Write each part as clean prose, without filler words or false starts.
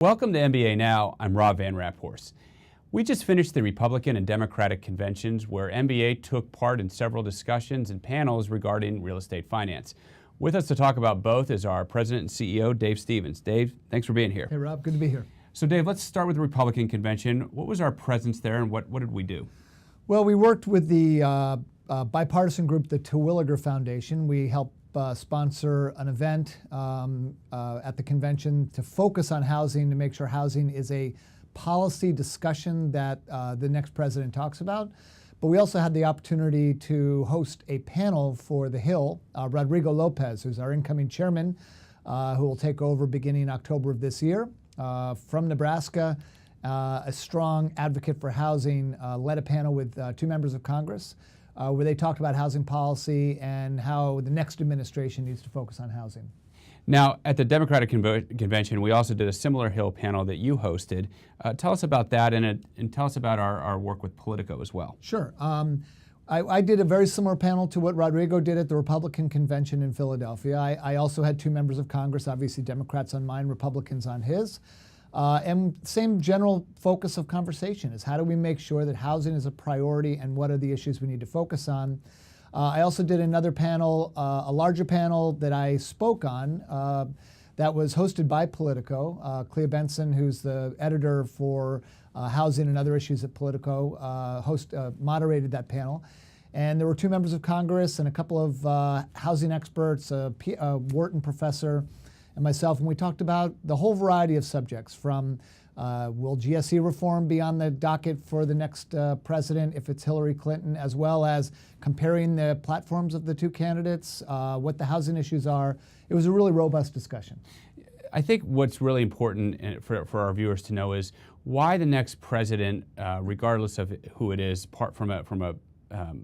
Welcome to MBA Now. I'm Rob Van Raphorst. We just finished the Republican and Democratic conventions where MBA took part in several discussions and panels regarding real estate finance. With us to talk about both is our President and CEO, Dave Stevens. Dave, thanks for being here. Hey Rob, good to be here. So Dave, let's start with the Republican convention. What was our presence there and what did we do? Well, we worked with the bipartisan group, the Terwilliger Foundation. We helped sponsor an event at the convention to focus on housing, to make sure housing is a policy discussion that the next president talks about. But we also had the opportunity to host a panel for the Hill. Rodrigo Lopez, who's our incoming chairman, who will take over beginning October of this year, from Nebraska, a strong advocate for housing, led a panel with two members of Congress where they talked about housing policy and how the next administration needs to focus on housing. Now, at the Democratic convention, we also did a similar Hill panel that you hosted. Tell us about that and tell us about our work with Politico as well. Sure. I did a very similar panel to what Rodrigo did at the Republican convention in Philadelphia. I also had two members of Congress, obviously Democrats on mine, Republicans on his. And same general focus of conversation is how do we make sure that housing is a priority and what are the issues we need to focus on. I also did another panel, a larger panel that I spoke on that was hosted by Politico. Clea Benson, who's the editor for housing and other issues at Politico, moderated that panel. And there were two members of Congress and a couple of housing experts, a Wharton professor, and myself, and we talked about the whole variety of subjects from will GSE reform be on the docket for the next president if it's Hillary Clinton, as well as comparing the platforms of the two candidates, what the housing issues are. It was a really robust discussion. I think what's really important for our viewers to know is why the next president, regardless of who it is, from a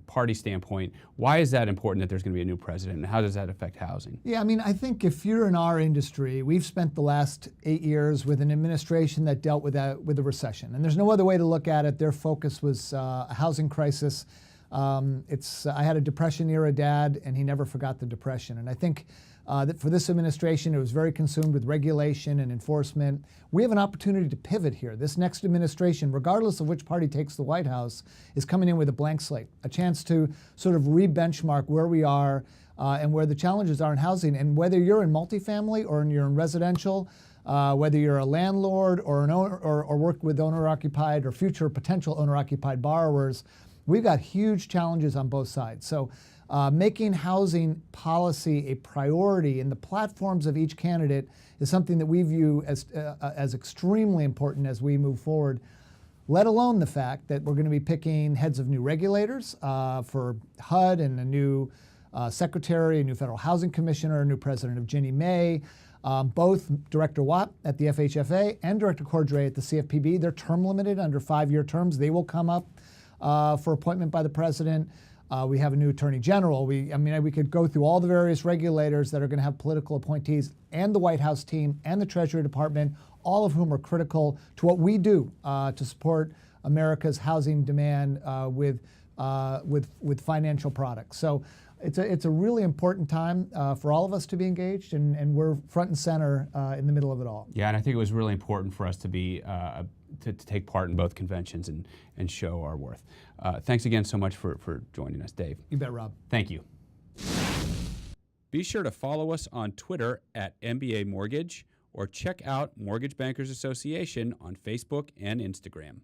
party standpoint, why is that important that there's going to be a new president, and how does that affect housing? Yeah, I mean, I think if you're in our industry, we've spent the last 8 years with an administration that dealt with a recession, and there's no other way to look at it. Their focus was a housing crisis. I had a Depression-era dad, and he never forgot the Depression, and I think that for this administration, it was very consumed with regulation and enforcement. We have an opportunity to pivot here. This next administration, regardless of which party takes the White House, is coming in with a blank slate, a chance to sort of re-benchmark where we are and where the challenges are in housing. And whether you're in multifamily or you're in residential, whether you're a landlord or an owner or work with owner-occupied or future potential owner-occupied borrowers, we've got huge challenges on both sides. So making housing policy a priority in the platforms of each candidate is something that we view as extremely important as we move forward, let alone the fact that we're going to be picking heads of new regulators for HUD and a new secretary, a new federal housing commissioner, a new president of Ginnie Mae. Both Director Watt at the FHFA and Director Cordray at the CFPB, they're term limited under 5-year terms. They will come up for appointment by the president. We have a new attorney general. We could go through all the various regulators that are going to have political appointees and the White House team and the Treasury Department, all of whom are critical to what we do to support America's housing demand with financial products. So it's a really important time for all of us to be engaged, and we're front and center in the middle of it all. Yeah, and I think it was really important for us to be to take part in both conventions and show our worth. Thanks again so much for joining us, Dave. You bet, Rob. Thank you. Be sure to follow us on Twitter at MBA Mortgage or check out Mortgage Bankers Association on Facebook and Instagram.